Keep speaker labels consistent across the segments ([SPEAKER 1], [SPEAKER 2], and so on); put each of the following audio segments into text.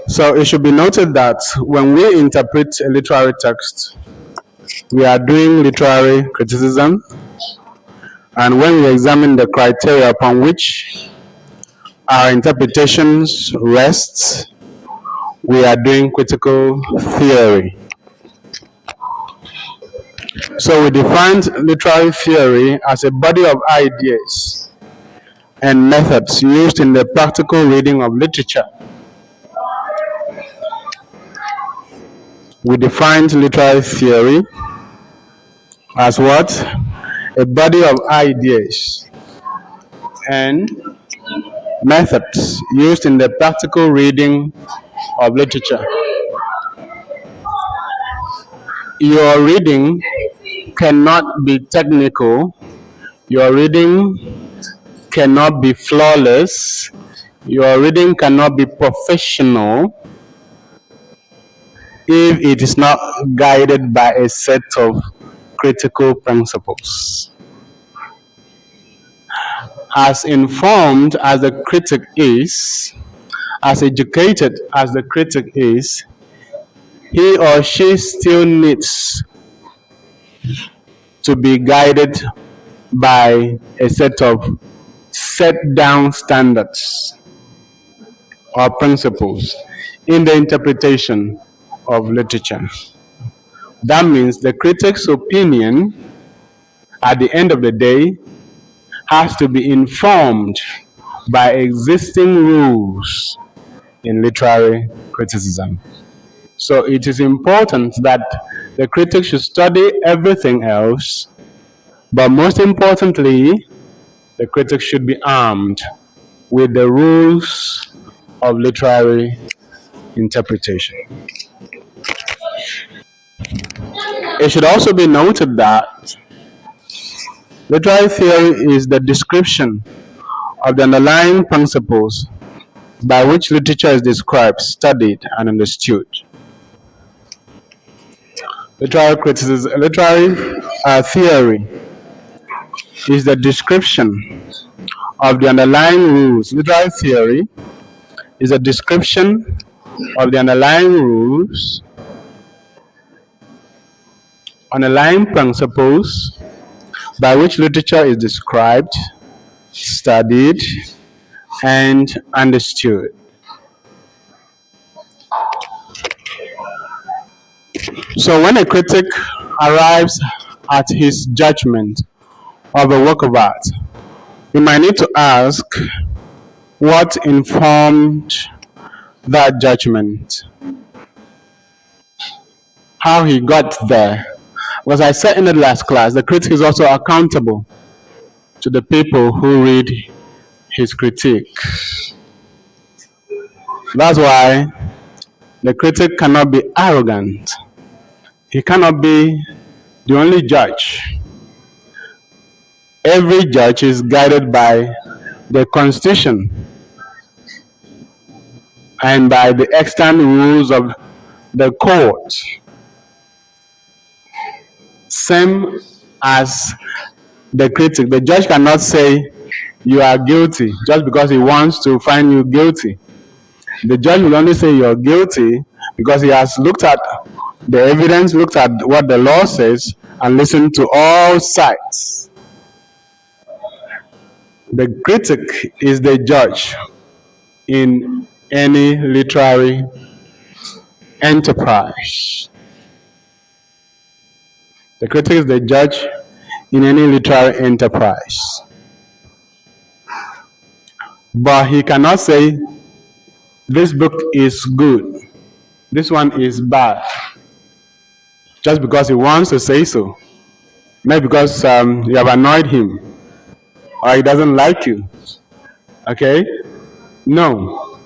[SPEAKER 1] So it should be noted that when we interpret a literary text, we are doing literary criticism, and when we examine the criteria upon which our interpretations rest, we are doing critical theory. So we defined literary theory as a body of ideas and methods used in the practical reading of literature. We defined literary theory as what? A body of ideas and methods used in the practical reading of literature. Your reading cannot be technical, your reading cannot be flawless, your reading cannot be professional if it is not guided by a set of critical principles. As informed as the critic is, as educated as the critic is, he or she still needs to be guided by a set of set down standards or principles in the interpretation of literature. That means the critic's opinion at the end of the day has to be informed by existing rules in literary criticism. So it is important that the critic should study everything else, but most importantly, the critic should be armed with the rules of literary interpretation. It should also be noted that literary theory is the description of the underlying principles by which literature is described, studied, and understood. Literary theory is the description of the underlying rules. Literary theory is a description of the underlying rules, underlying principles by which literature is described, studied, and understood. So when a critic arrives at his judgment of a work of art, you might need to ask what informed that judgment, how he got there. Because I said in the last class, the critic is also accountable to the people who read his critique. That's why the critic cannot be arrogant. He cannot be the only judge. Every judge is guided by the Constitution and by the extant rules of the court. Same as the critic. The judge cannot say you are guilty just because he wants to find you guilty. The judge will only say you're guilty because he has looked at the evidence, looked at what the law says, and listened to all sides. The critic is the judge in any literary enterprise. The critic is the judge in any literary enterprise. But he cannot say, this book is good, this one is bad, just because he wants to say so. Maybe because you have annoyed him, or he doesn't like you. Okay? No.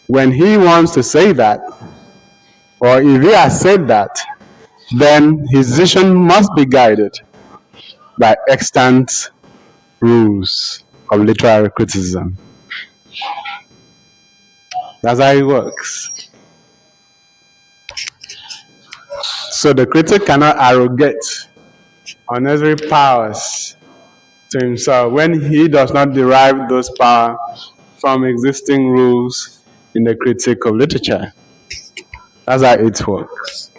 [SPEAKER 1] When he wants to say that, or if he has said that, then his decision must be guided by extant rules of literary criticism. That's how it works. So the critic cannot arrogate unnecessary powers to himself when he does not derive those powers from existing rules in the critique of literature. That's how it works.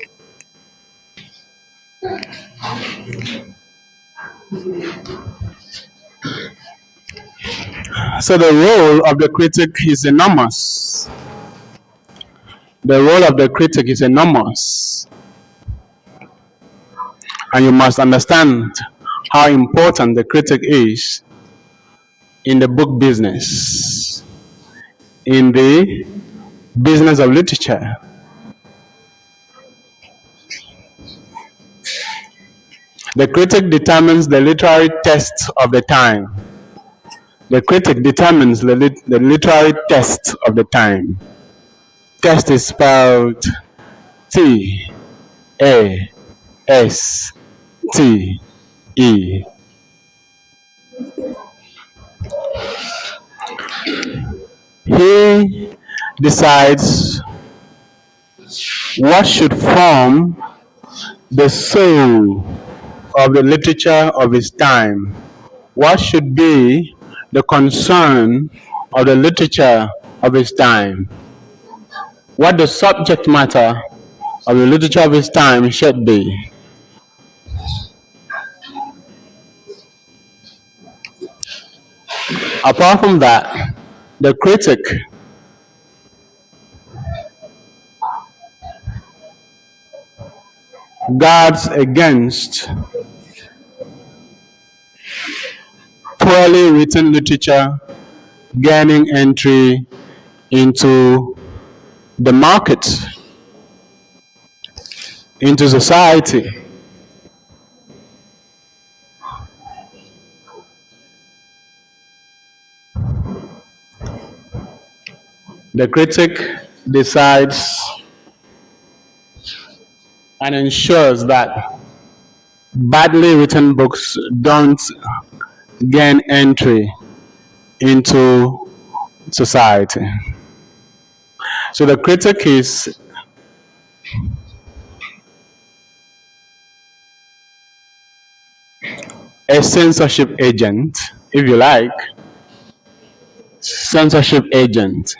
[SPEAKER 1] So the role of the critic is enormous. The role of the critic is enormous. And you must understand how important the critic is in the book business, in the business of literature. The critic determines the literary taste of the time. The critic determines the literary taste of the time. Taste is spelled T-A-S-T-E. He decides what should form the soul of the literature of his time. What should be the concern of the literature of his time? What the subject matter of the literature of his time should be. Apart from that, the critic guards against poorly written literature gaining entry into the market, into society. The critic decides and ensures that badly written books don't gain entry into society. So the critic is a censorship agent, if you like. Censorship agent.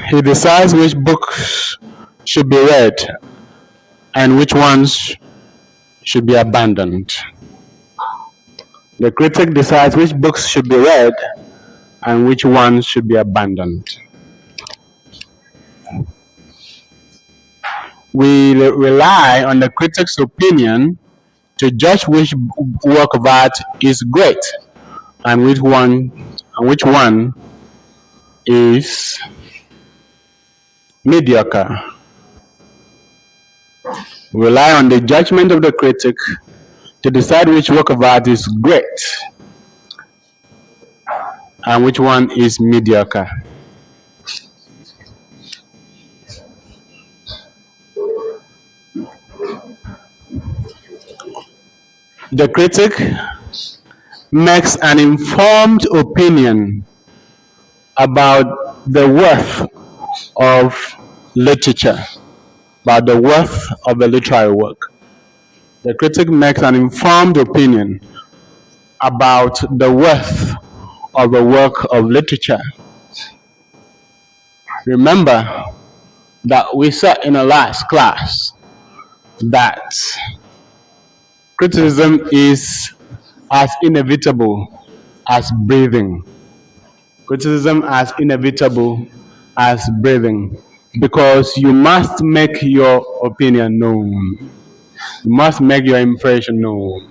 [SPEAKER 1] He decides which books should be read and which ones should be abandoned. The critic decides which books should be read and which ones should be abandoned. We rely on the critic's opinion to judge which work of art is great and which one is mediocre. We rely on the judgment of the critic to decide which work of art is great and which one is mediocre. The critic makes an informed opinion about the worth of literature, about the worth of the literary work. The critic makes an informed opinion about the worth of the work of literature. Remember that we said in the last class that criticism is as inevitable as breathing. Criticism as inevitable as breathing, because you must make your opinion known. You must make your impression known.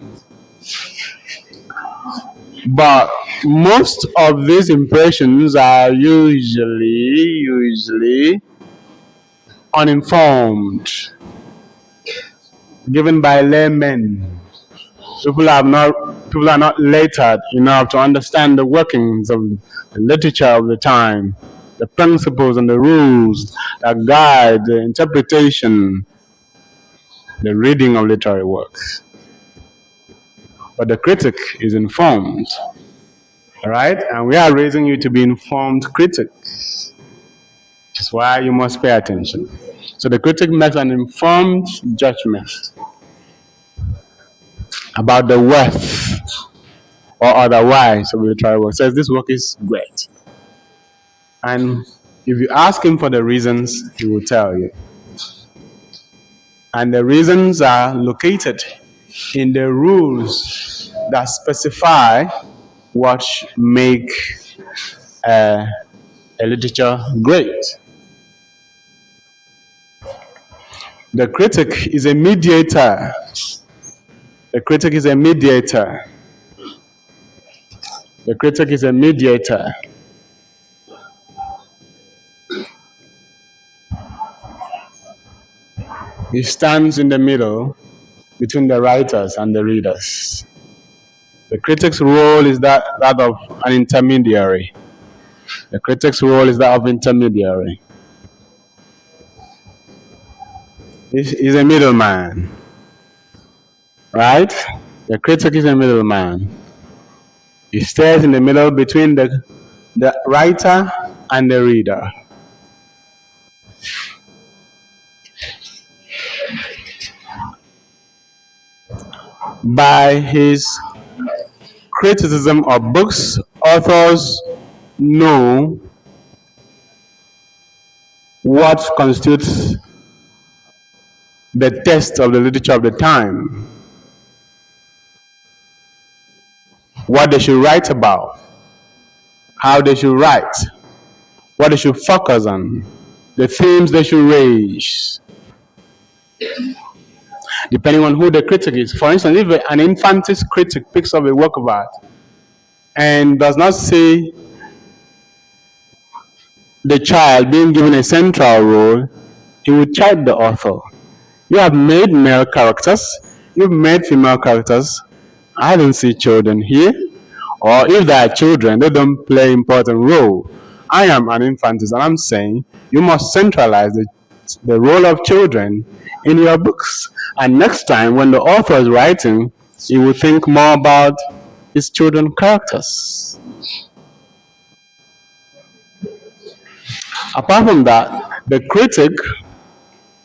[SPEAKER 1] But most of these impressions are usually uninformed, given by laymen. People are not lettered enough to understand the workings of the literature of the time, the principles and the rules that guide the interpretation, the reading of literary works. But the critic is informed, all right? And we are raising you to be informed critics. That's why you must pay attention. So the critic makes an informed judgment. about the worth or otherwise of the literary work. Says this work is great. And if you ask him for the reasons, he will tell you. And the reasons are located in the rules that specify what make a literature great. The critic is a mediator. The critic is a mediator. The critic is a mediator. He stands in the middle between the writers and the readers. The critic's role is that of an intermediary. The critic's role is that of intermediary. He's a middleman, right? The critic is a middleman. He stands in the middle between the writer and the reader. By his criticism of books, authors know what constitutes the test of the literature of the time, what they should write about, how they should write, what they should focus on, the themes they should raise, depending on who the critic is. For instance, if an infantist critic picks up a work of art and does not see the child being given a central role, he will chide the author. You have made male characters, you've made female characters. I don't see children here. Or if there are children, they don't play important role. I am an infantist and I'm saying you must centralize the role of children in your books. And next time when the author is writing, he will think more about his children characters. Apart from that, the critic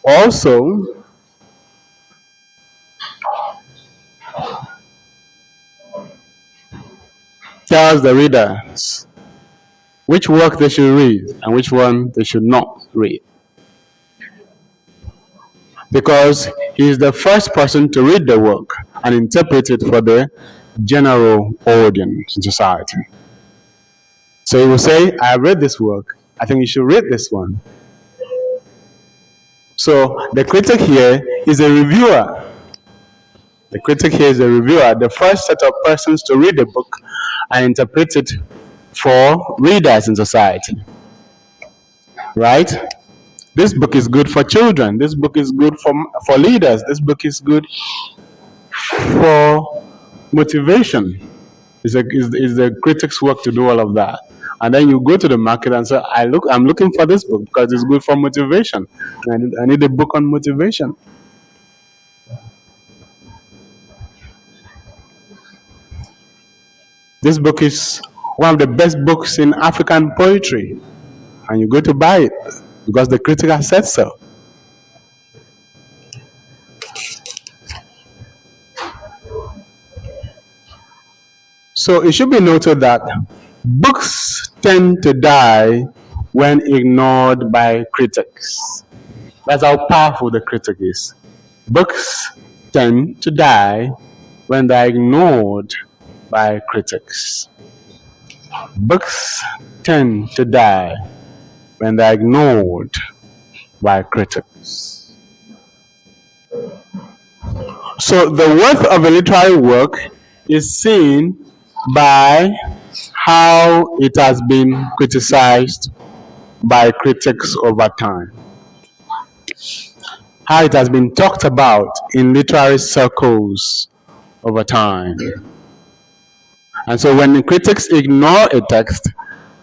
[SPEAKER 1] also tells the readers which work they should read and which one they should not read. Because he is the first person to read the work and interpret it for the general audience in society. So he will say, I have read this work, I think you should read this one. So the critic here is a reviewer. The critic here is a reviewer, the first set of persons to read the book and interpret it for readers in society. Right? This book is good for children. This book is good for leaders. This book is good for motivation. It's the critic's work to do all of that. And then you go to the market and say, I'm looking for this book because it's good for motivation. I need a book on motivation. This book is one of the best books in African poetry. And you go to buy it because the critic has said so. So it should be noted that books tend to die when ignored by critics. That's how powerful the critic is. Books tend to die when they're ignored by critics. Books tend to die when they're ignored by critics. So the worth of a literary work is seen by how it has been criticized by critics over time. How it has been talked about in literary circles over time. And so when the critics ignore a text,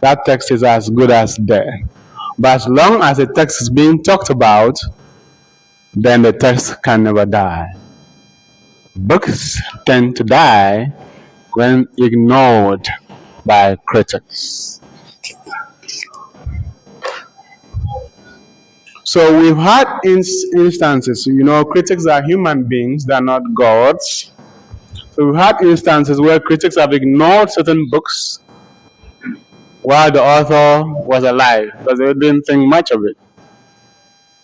[SPEAKER 1] that text is as good as dead. But as long as the text is being talked about, then the text can never die. Books tend to die when ignored by critics. So we've had instances, critics are human beings, they're not gods. So we've had instances where critics have ignored certain books while the author was alive because they didn't think much of it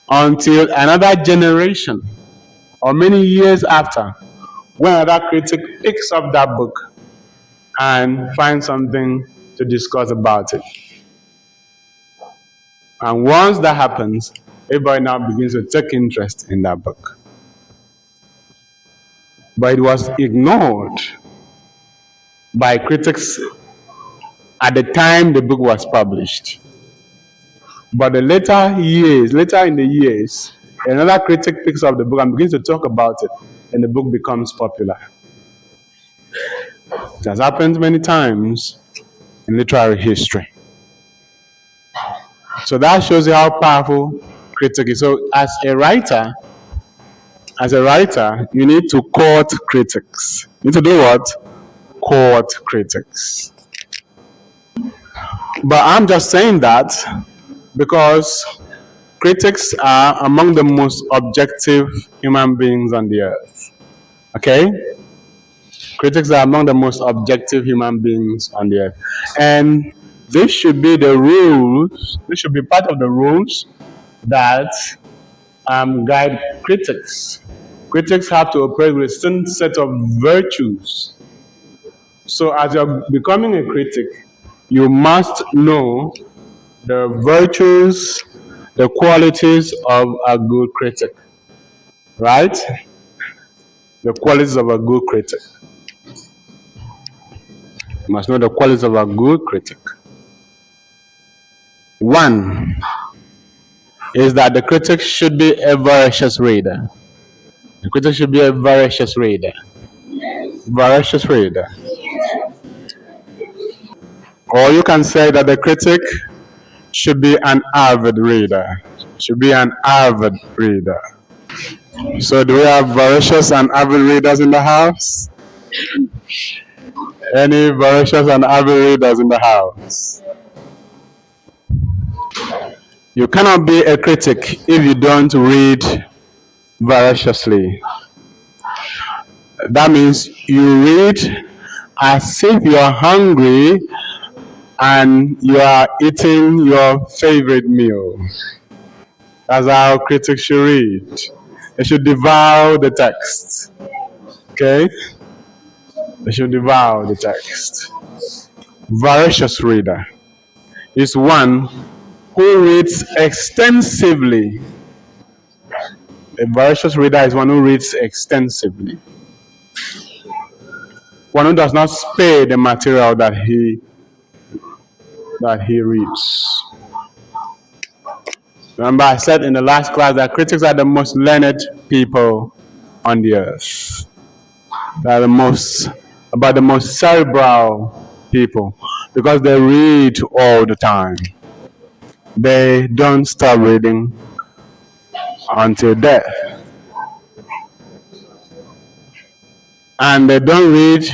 [SPEAKER 1] until another generation or many years after, when another critic picks up that book and finds something to discuss about it. And once that happens, everybody now begins to take interest in that book. But it was ignored by critics at the time the book was published. But later in the years, another critic picks up the book and begins to talk about it, and the book becomes popular. It has happened many times in literary history. So that shows you how powerful critic is. So as a writer, you need to court critics. You need to do what? Court critics. But I'm just saying that because critics are among the most objective human beings on the earth. Okay? Critics are among the most objective human beings on the earth. And this should be the rules, this should be part of the rules that guide critics. Critics have to operate with a certain set of virtues. So as you're becoming a critic, you must know the virtues, the qualities of a good critic. Right? The qualities of a good critic. You must know the qualities of a good critic. One is that the critic should be a voracious reader. The critic should be a voracious reader. Voracious reader. Or you can say that the critic should be an avid reader. Should be an avid reader. So do we have voracious and avid readers in the house? Any voracious and avid readers in the house? You cannot be a critic if you don't read voraciously. That means you read as if you're hungry and you are eating your favorite meal. That's how critics should read. They should devour the text. Okay? They should devour the text. Voracious reader is one who reads extensively. A voracious reader is one who reads extensively. One who does not spare the material that he reads. Remember, I said in the last class that critics are the most learned people on the earth. They are the most cerebral people because they read all the time. They don't stop reading until death. And they don't read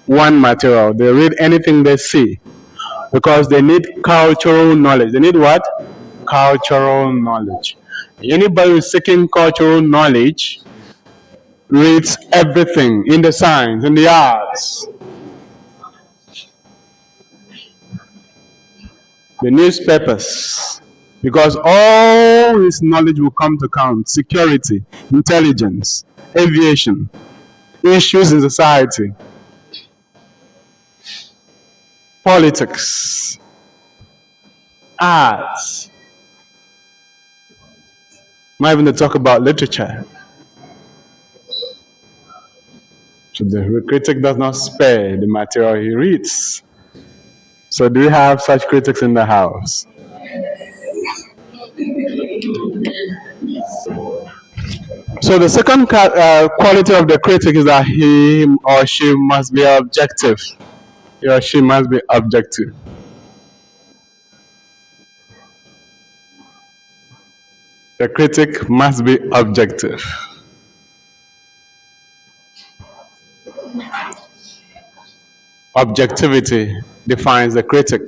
[SPEAKER 1] one material. They read anything they see because they need cultural knowledge. They need what? Cultural knowledge. Anybody who's seeking cultural knowledge reads everything in the science, in the arts, the newspapers, because all his knowledge will come to count. Security, intelligence, aviation, issues in society, politics, arts. Not even to talk about literature. So the critic does not spare the material he reads. So do we have such critics in the house? So the second quality of the critic is that he or she must be objective. He or she must be objective. The critic must be objective. Objectivity defines the critic.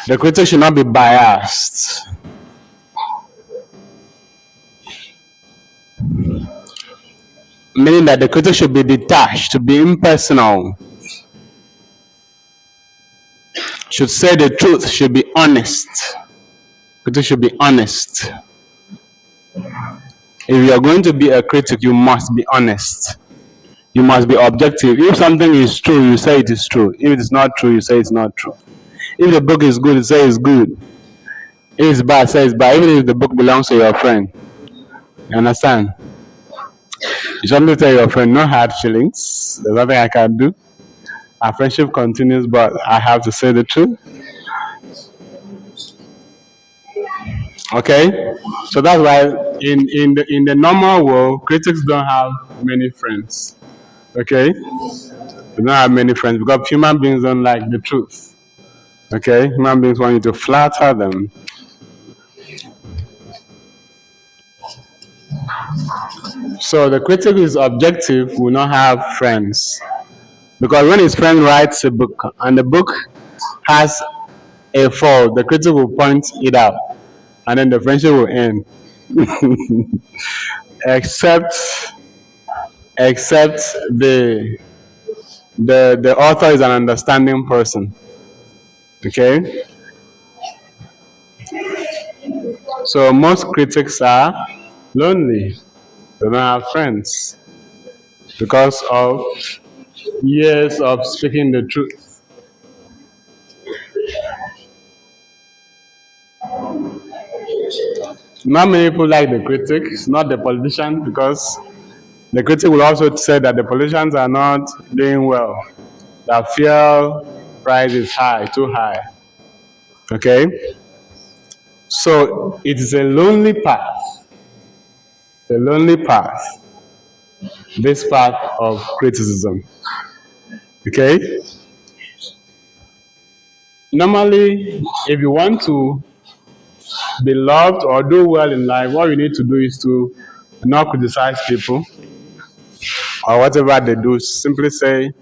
[SPEAKER 1] The critic should not be biased. meaning that the critic should be detached, to be impersonal, should say the truth, should be honest. Critic should be honest. If you are going to be a critic, you must be honest. You must be objective. If something is true, you say it is true. If it is not true, you say it's not true. If the book is good, you say it's good. If it's bad, say it's bad. Even if the book belongs to your friend. You understand? You shouldn't tell your friend, no hard feelings. There's nothing I can do. Our friendship continues, but I have to say the truth. Okay? So that's why in the normal world, critics don't have many friends. Okay? They don't have many friends because human beings don't like the truth. Okay? Human beings want you to flatter them. So the critic who is objective will not have friends. Because when his friend writes a book and the book has a fault, the critic will point it out and then the friendship will end. except except the author is an understanding person. Okay? So most critics are lonely. They don't have friends because of years of speaking the truth. Not many people like the critics, not the politician, because the critic will also say that the politicians are not doing well. That fuel price is high, too high. Okay? So it is a lonely path. A lonely path. This path of criticism. Okay? Normally, if you want to be loved or do well in life, what you need to do is to not criticize people or whatever they do. Simply say,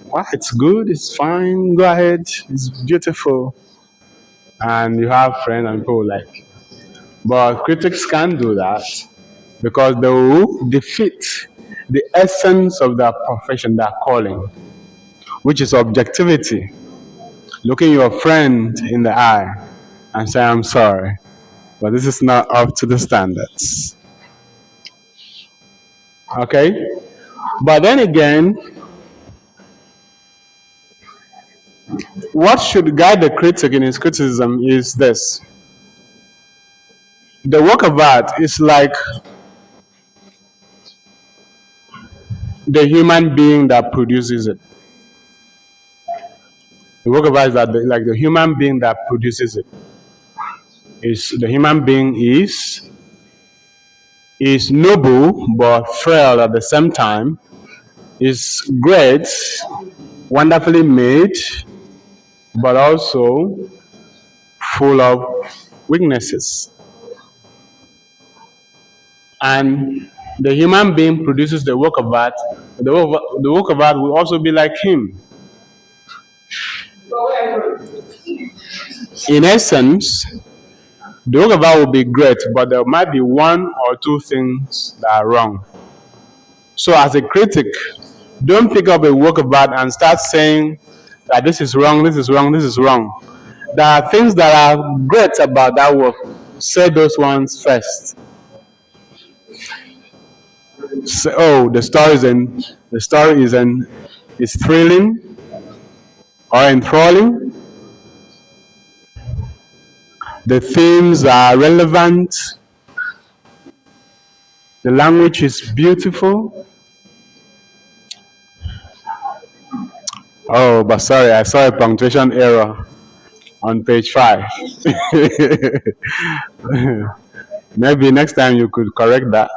[SPEAKER 1] well, it's good, it's fine, go ahead, it's beautiful. And you have friends and people like you. But critics can't do that because they will defeat the essence of their profession, their calling, which is objectivity. Looking your friend in the eye and say, I'm sorry, but this is not up to the standards. Okay? But then again, what should guide the critic in his criticism is this. The work of art is like the human being that produces it. The work of art is that like the human being that produces it. Is the human being is noble but frail at the same time. Is great, wonderfully made, but also full of weaknesses. And the human being produces the work of art. The work of art will also be like him. In essence, the work of art will be great, but there might be one or two things that are wrong. So, as a critic, don't pick up a work of art and start saying that this is wrong, this is wrong, this is wrong. There are things that are great about that work. Say those ones first. Say, oh, the story is thrilling or enthralling. The themes are relevant. The language is beautiful. Oh, but sorry, I saw a punctuation error on page 5. Maybe next time you could correct that.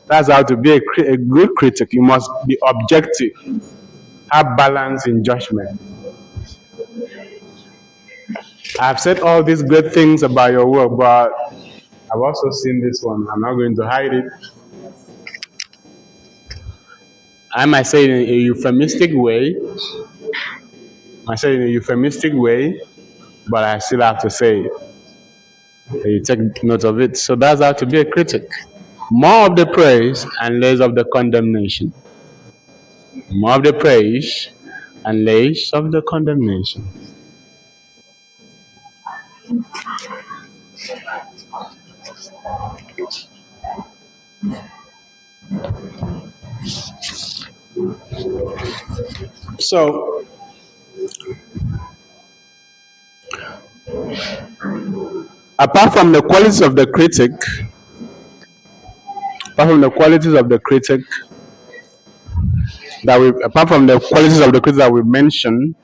[SPEAKER 1] That's how to be a good critic. You must be objective, have balance in judgment. I've said all these great things about your work, but I've also seen this one. I'm not going to hide it. I might say it in a euphemistic way. I say it in a euphemistic way, but I still have to say it. You take note of it. So that's how to be a critic. More of the praise and less of the condemnation. More of the praise and less of the condemnation. So, apart from the qualities of the critic, apart from the qualities of the critic apart from the qualities of the critic that we mentioned,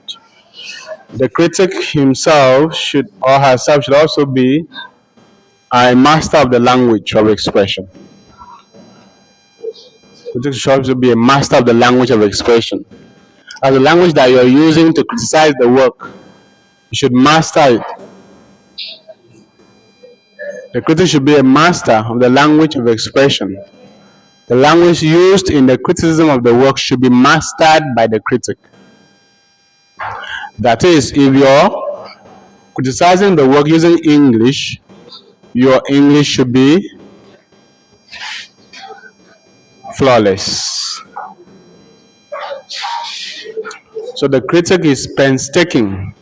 [SPEAKER 1] the critic himself should or herself should also be a master of the language of expression. The critic should also be a master of the language of expression. As the language that you're using to criticize the work, you should master it. The critic should be a master of the language of expression. The language used in the criticism of the work should be mastered by the critic. That is, if you're criticizing the work using English, your English should be flawless. So the critic is painstaking.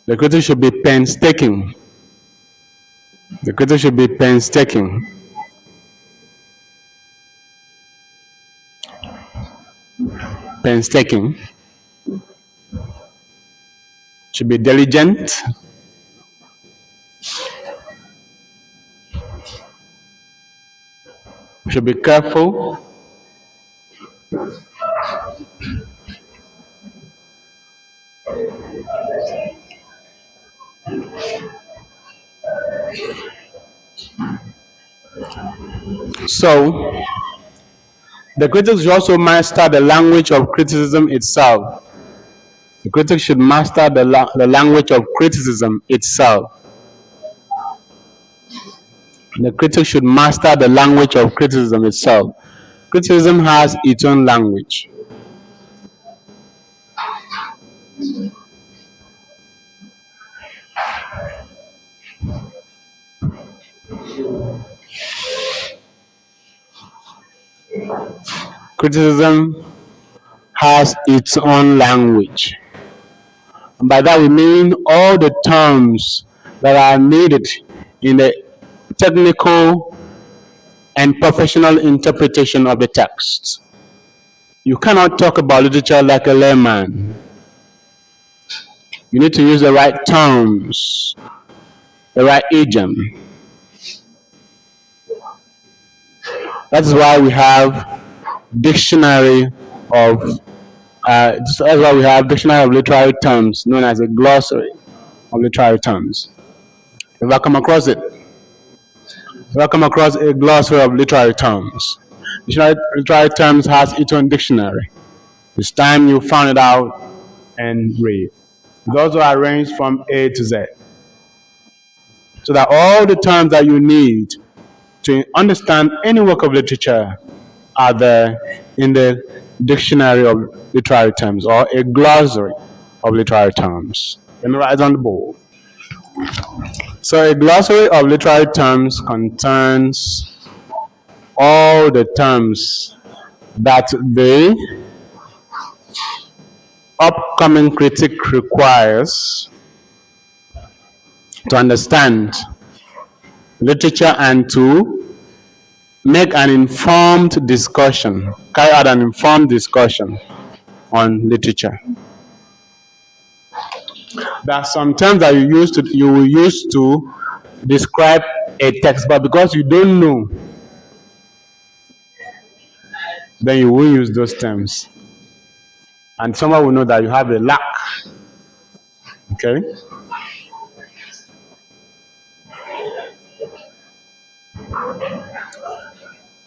[SPEAKER 1] The critic should be painstaking. The critic should be painstaking. Painstaking. Should be diligent. Should be careful. So, the critic should also master the language of criticism itself. The critic should master the language of criticism itself. The critic should master the language of criticism itself. Criticism has its own language. Criticism has its own language. And by that we mean all the terms that are needed in the technical and professional interpretation of the text. You cannot talk about literature like a layman. You need to use the right terms, the right idiom. That's why we have dictionary of that's why we have dictionary of literary terms known as a glossary of literary terms. If I come across it, if I come across a glossary of literary terms, literary terms has its own dictionary. It's time you found it out and read. Those are arranged from A to Z, so that all the terms that you need to understand any work of literature are there in the dictionary of literary terms or a glossary of literary terms. Let me write it on the board. So a glossary of literary terms contains all the terms that the upcoming critic requires to understand literature and to make an informed discussion, carry out an informed discussion on literature. There are some terms that you will use to describe a text, but because you don't know, then you will use those terms. And someone will know that you have a lack. Okay?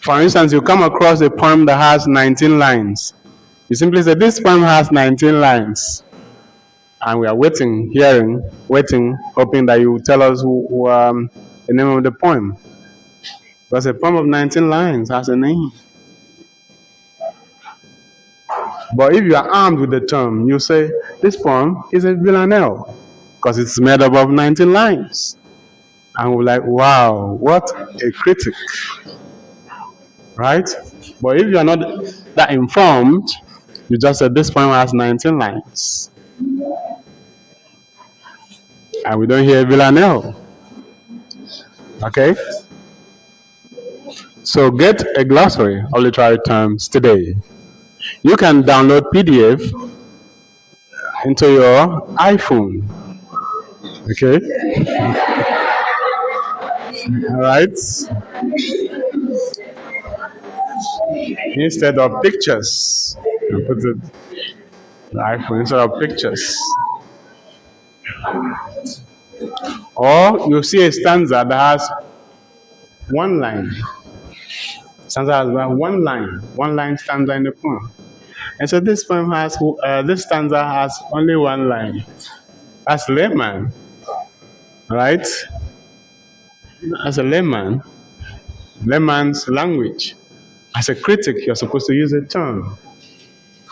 [SPEAKER 1] For instance, you come across a poem that has 19 lines. You simply say, this poem has 19 lines. And we are waiting, hoping that you will tell us the name of the poem. Because a poem of 19 lines has a name. But if you are armed with the term, you say, this poem is a villanelle, because it's made up of 19 lines. And we're like, wow, what a critic. right? But if you are not that informed, you just said this poem has 19 lines, and we don't hear Villanelle. Okay? So get a glossary of literary terms today. You can download PDF into your iPhone. Okay? All right? Instead of pictures, you put it the iPhone instead of pictures. Or you see a stanza that has one line. Stanza has one line stanza in the poem. And so this poem has this stanza has only one line. That's layman, right? As a layman's language. As a critic, you're supposed to use a term,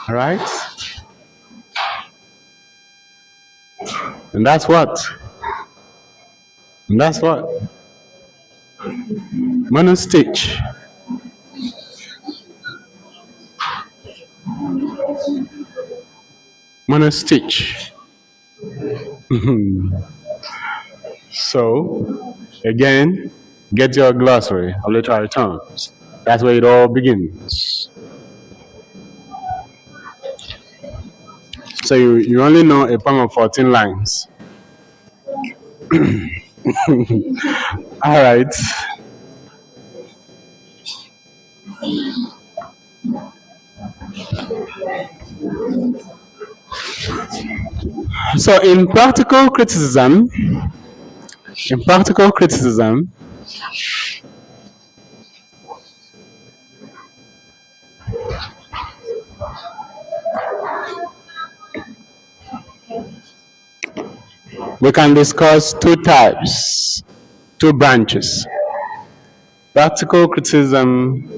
[SPEAKER 1] all right? And that's what? And that's what? Monostage. Monostage. So, again, get your glossary of literary terms. That's where it all begins. So you only know a poem of 14 lines. All right. So in practical criticism, we can discuss two types, two branches. Practical criticism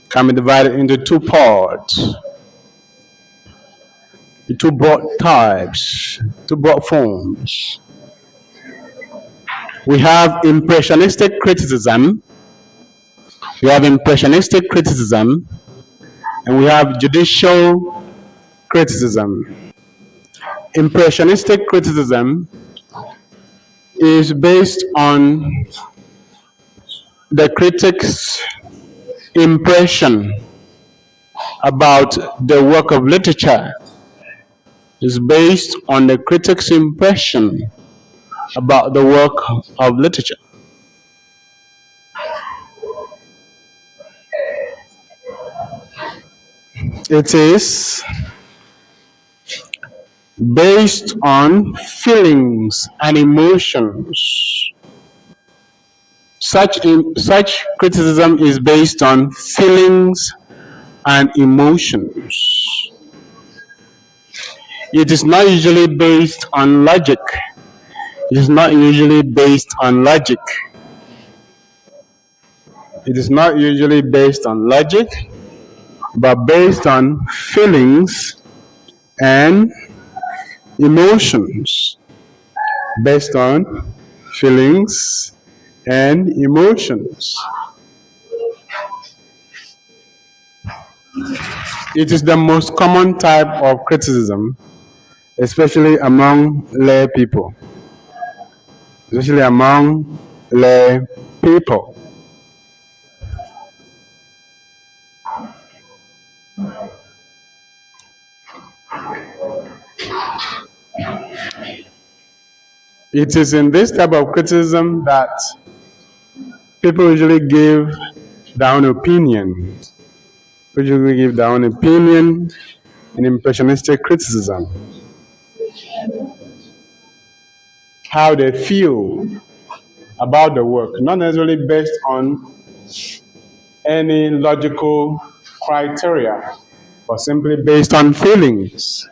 [SPEAKER 1] can be divided into two parts, two broad types, two broad forms. We have impressionistic criticism, and we have judicial criticism. Impressionistic criticism is based on the critic's impression about the work of literature. Is based on the critic's impression about the work of literature. It is based on feelings and emotions. Such criticism is based on feelings and emotions. It is not usually based on logic. It is not usually based on logic. But based on feelings and emotions. Based on feelings and emotions. It is the most common type of criticism, especially among lay people. It is in this type of criticism that people usually give their own opinion. In impressionistic criticism. How they feel about the work, not necessarily based on any logical criteria, but simply based on feelings.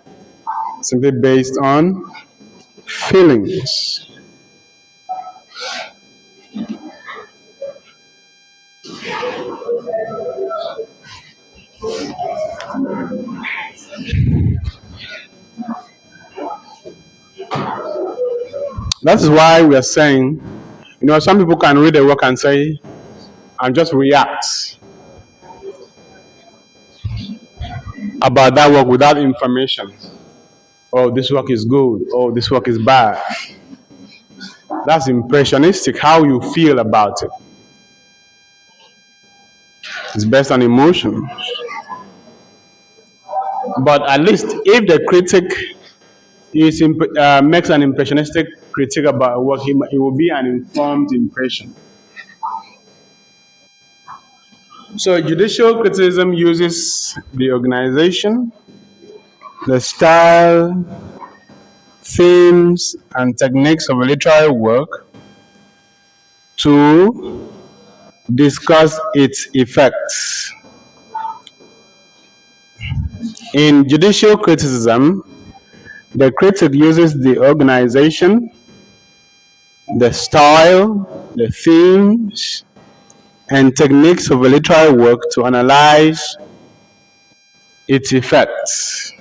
[SPEAKER 1] That is why we are saying, some people can read a work and say, and just react about that work without information. Oh, this work is good. Oh, this work is bad. That's impressionistic, how you feel about it. It's based on emotion. But at least if the critic makes an impressionistic critique about a work, it will be an informed impression. So judicial criticism uses the organization, the style, themes, and techniques of a literary work to discuss its effects. In judicial criticism, the critic uses the organization, the style, the themes, and techniques of a literary work to analyze its effects.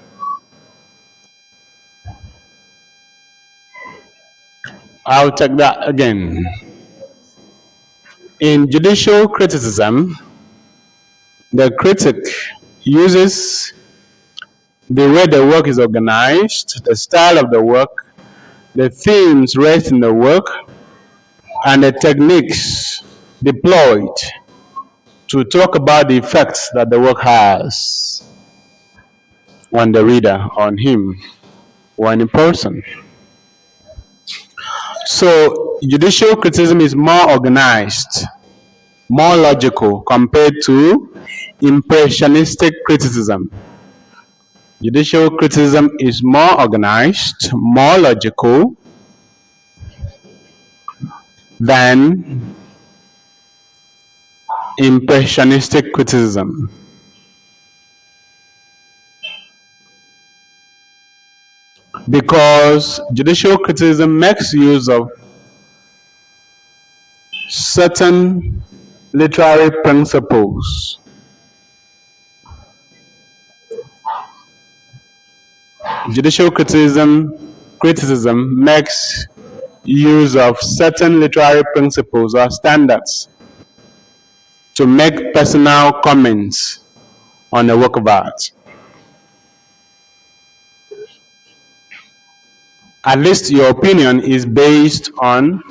[SPEAKER 1] I'll take that again. In judicial criticism, the critic uses the way the work is organized, the style of the work, the themes raised in the work, and the techniques deployed to talk about the effects that the work has on the reader, on him, or any person. So judicial criticism is more organized, more logical compared to impressionistic criticism. Judicial criticism is more organized, more logical than impressionistic criticism. Because judicial criticism makes use of certain literary principles. Judicial criticism makes use of certain literary principles or standards to make personal comments on a work of art. At least your opinion is based on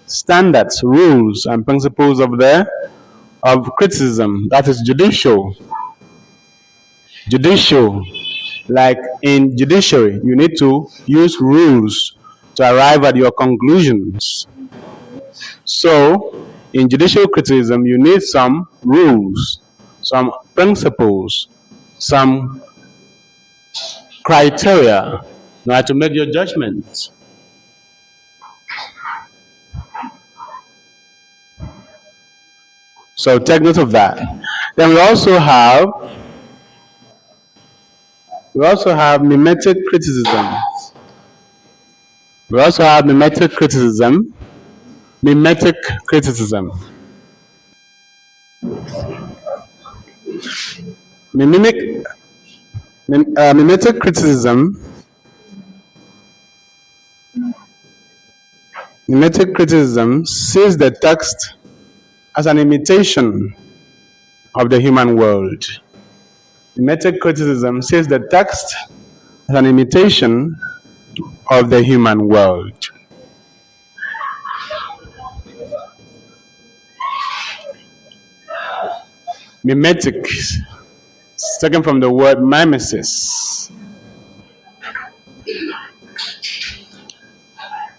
[SPEAKER 1] standards, rules, and principles of criticism. That is judicial. Judicial, like in judiciary, you need to use rules to arrive at your conclusions. So, in judicial criticism, you need some rules, some principles, some criteria in order to make your judgments. So take note of that. Then we also have mimetic criticism. We also have mimetic criticism. Mimetic criticism. Mimetic criticism. Mimetic criticism sees the text as an imitation of the human world. Mimetic criticism sees the text as an imitation of the human world. Mimetic, taken from the word mimesis.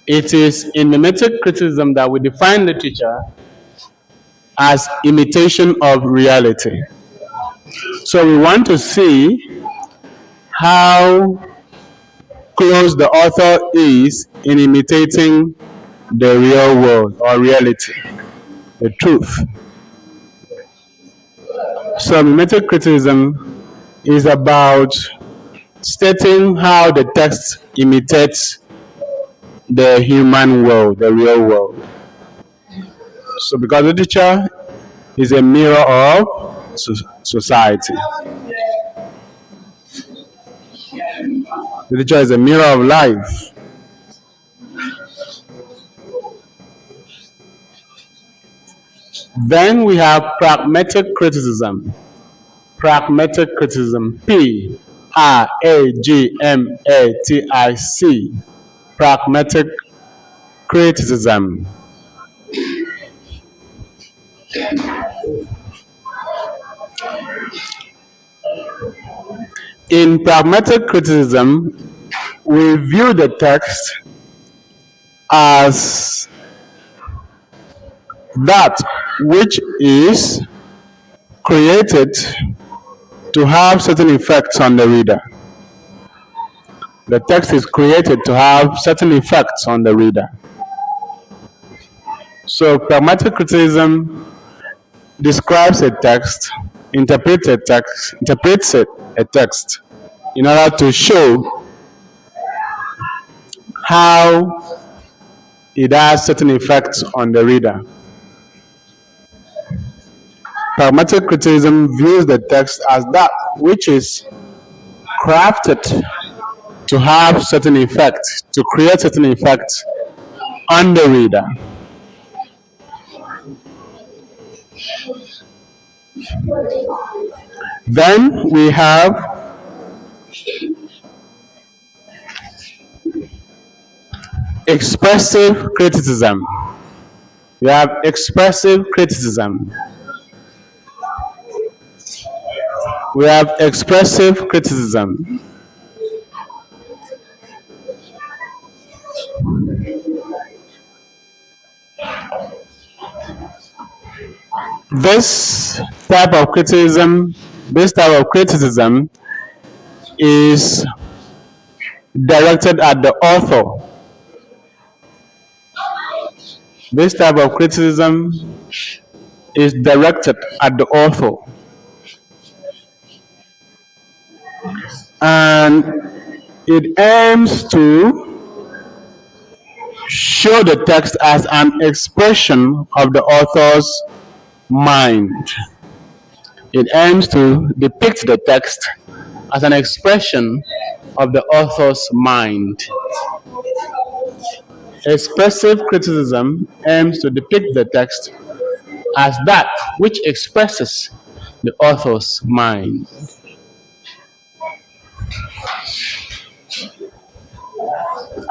[SPEAKER 1] It is in mimetic criticism that we define literature as imitation of reality. So we want to see how close the author is in imitating the real world or reality, the truth. So mimetic criticism is about stating how the text imitates the human world, the real world. So because literature is a mirror of society. Literature is a mirror of life. Then we have pragmatic criticism. Pragmatic criticism. Pragmatic. Pragmatic criticism. In pragmatic criticism, we view the text as that which is created to have certain effects on the reader. The text is created to have certain effects on the reader. So pragmatic criticism describes a text, interprets a text in order to show how it has certain effects on the reader. Pragmatic criticism views the text as that which is crafted to have certain effects, to create certain effects on the reader. Then we have expressive criticism. We have expressive criticism. We have expressive criticism. This type of criticism is directed at the author. This type of criticism is directed at the author. And it aims to show the text as an expression of the author's mind. It aims to depict the text as an expression of the author's mind. Expressive criticism aims to depict the text as that which expresses the author's mind.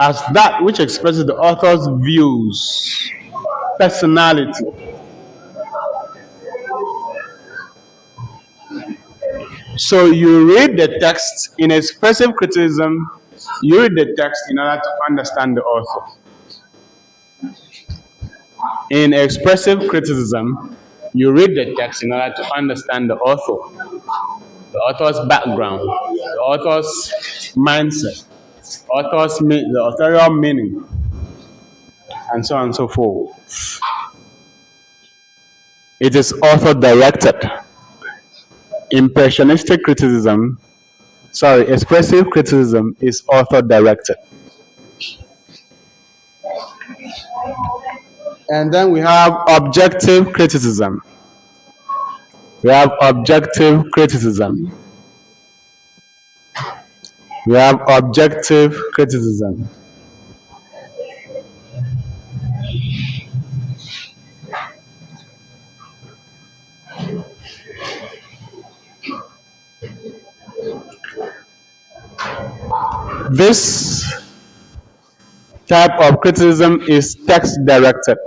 [SPEAKER 1] As that which expresses the author's views, personality. So you read the text in expressive criticism, you read the text in order to understand the author. In expressive criticism, you read the text in order to understand the author's background, the author's mindset, the authorial meaning, and so on and so forth. It is author directed. Expressive criticism is author directed. And then we have objective criticism. We have objective criticism. This type of criticism is text directed.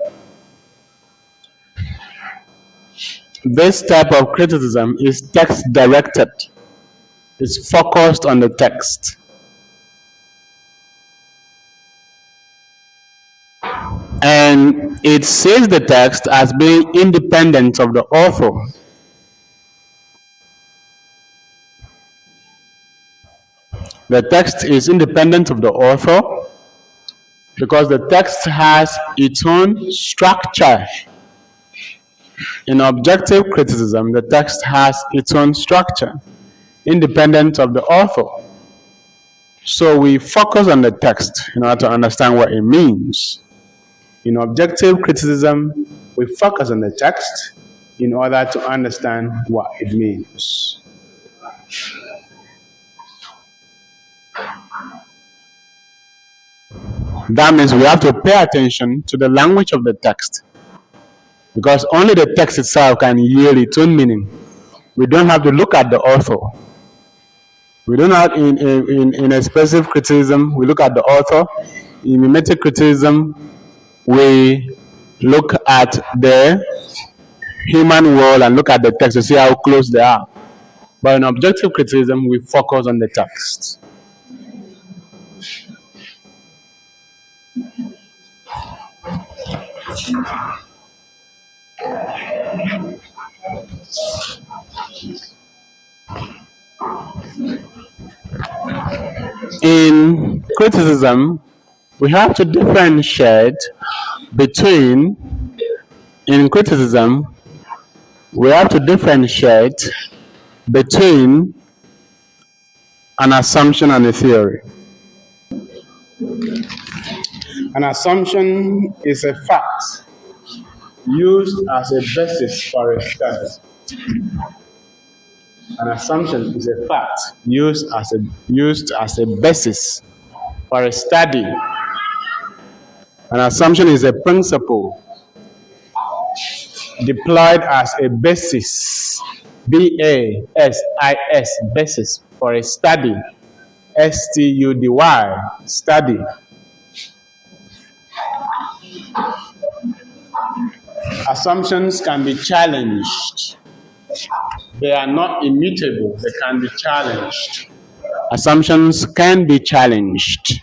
[SPEAKER 1] This type of criticism is text directed. It's focused on the text. And it sees the text as being independent of the author. The text is independent of the author because the text has its own structure. In objective criticism, the text has its own structure, independent of the author. So we focus on the text in order to understand what it means. In objective criticism, we focus on the text in order to understand what it means. That means we have to pay attention to the language of the text. because only the text itself can yield its own meaning. We don't have to look at the author. We don't have in expressive criticism, we look at the author. In mimetic criticism, we look at the human world and look at the text to see how close they are. But in objective criticism, we focus on the text. In criticism, we have to differentiate between, in criticism, we have to differentiate between an assumption and a theory. An assumption is a fact used as a basis for a study. An assumption is a fact used as a basis for a study. An assumption is a principle deployed as a basis, B-A-S-I-S, basis for a study, S-T-U-D-Y, study. Assumptions can be challenged. They are not immutable, they can be challenged. Assumptions can be challenged.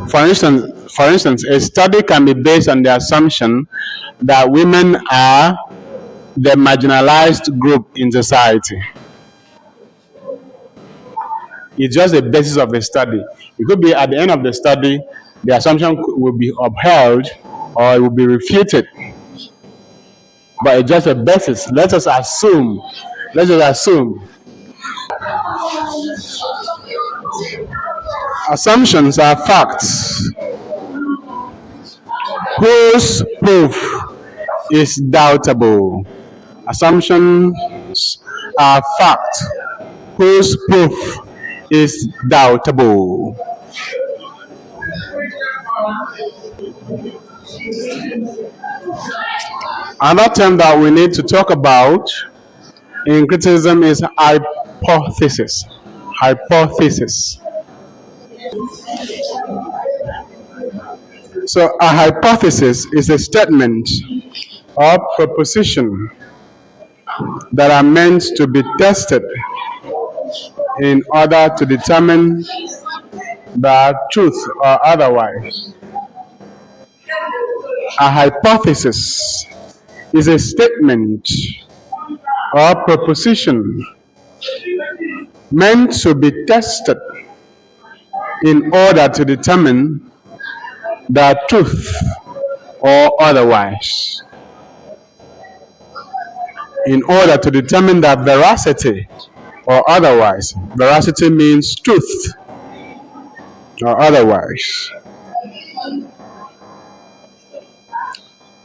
[SPEAKER 1] For instance, a study can be based on the assumption that women are the marginalized group in society. It's just the basis of the study. It could be at the end of the study, the assumption will be upheld or it will be refuted. But it's just a basis. Let us assume. Assumptions are facts whose proof is doubtable. Assumptions are facts whose proof is doubtable. Another term that we need to talk about in criticism is hypothesis. Hypothesis. So a hypothesis is a statement or proposition that are meant to be tested in order to determine the truth or otherwise. A hypothesis is a statement or proposition meant to be tested in order to determine the truth or otherwise. In order to determine the veracity or otherwise. Veracity means truth or otherwise.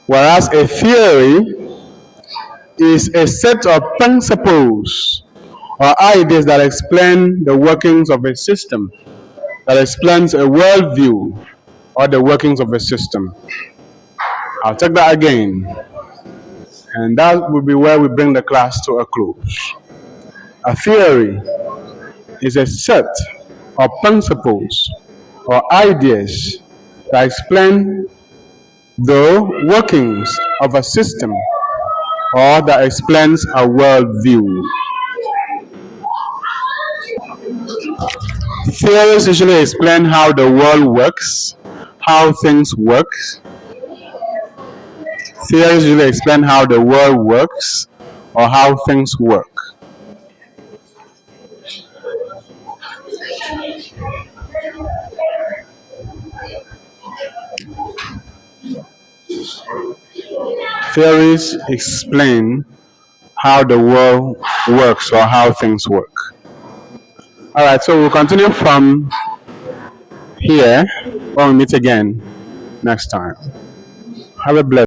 [SPEAKER 1] Whereas a theory is a set of principles or ideas that explain the workings of a system, that explains a worldview or the workings of a system. I'll take that again. And that will be where we bring the class to a close. A theory is a set of principles or ideas that explain the workings of a system or that explains a worldview. Theories usually explain how the world works, how things work. Theories usually explain how the world works or how things work. Theories explain how the world works or how things work. Alright, so we'll continue from here when we meet again next time. Have a blessed